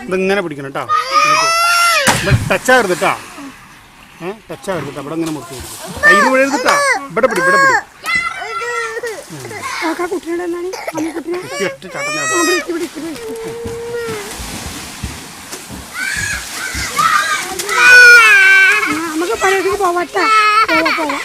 ഇതിങ്ങനെ പിടിക്കണം കേട്ടോ. ടച്ചാകരുത് കേട്ടോ. ടച്ചാകരുത് കേട്ടോ. ഇവിടെ ഇങ്ങനെ മുറിച്ച് കൊടുക്കും. കയ്യിൽ വീഴരുതിട്ടാ. ഇവിടെ പിടി, ഇവിടെ പിടി. നമുക്ക് പഴയതിന് പോവാട്ടാ. പോവാ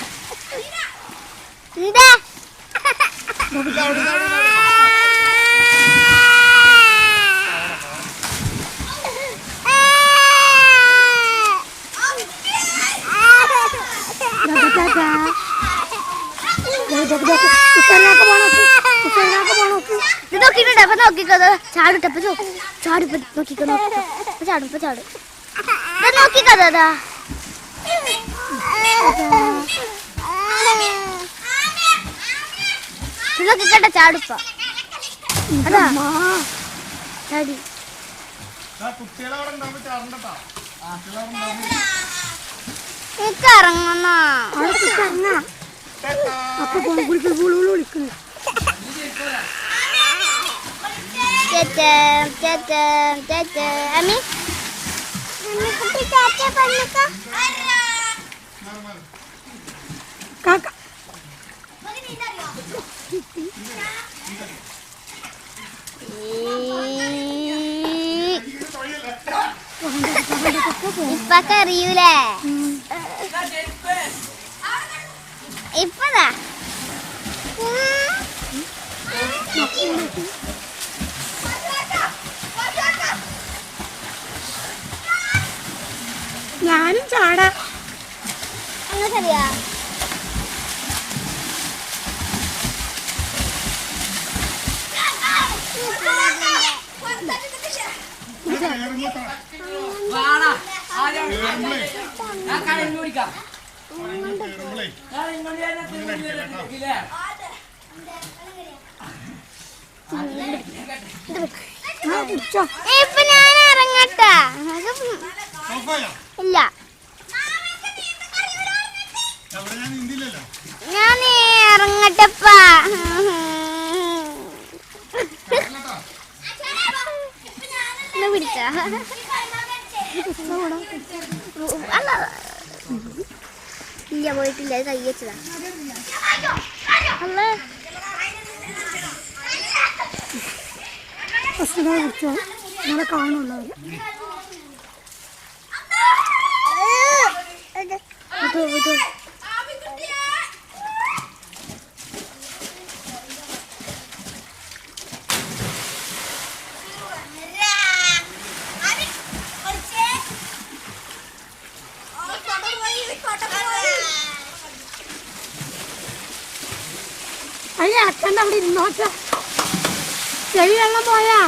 ചാടുപ്പ ഇറങ്ങുന്ന അപ്പൊ വിളിക്കുന്നു. കാക്ക ഇപ്പൊക്കെ അറിയൂലേ? ഇപ്പതാ ഞാനും ചാടാ. ശരിയാ. ഇപ്പൊ ഞാൻ ഇറങ്ങട്ടെ? ഇല്ല, ഞാൻ ഇറങ്ങട്ടപ്പാ. പിടിച്ച ഇല്ല, പോയിട്ടില്ല. അത് കയ്യച്ചതാ. അല്ലേ കുറിച്ചോ നമ്മളെ കാണുള്ളവർ അയ്യ അച്ഛൻ്റെ അവിടെ ഇരുന്നോട്ട. ചെവി വെള്ളം പോയാ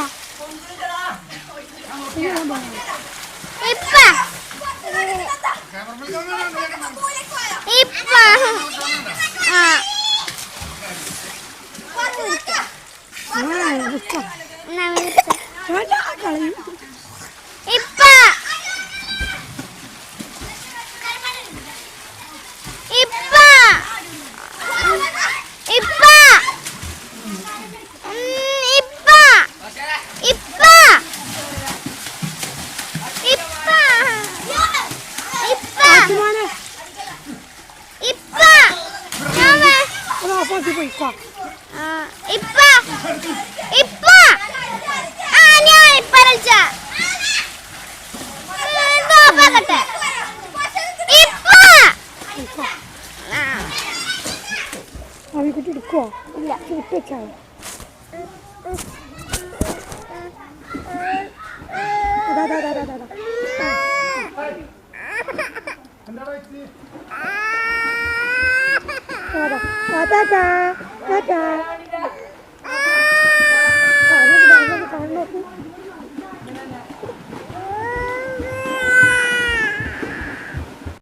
അവിക്കുട്ടി എടുക്കുവോ? ഇല്ല, വിട്ട് വെച്ചാ കാണുന്നു.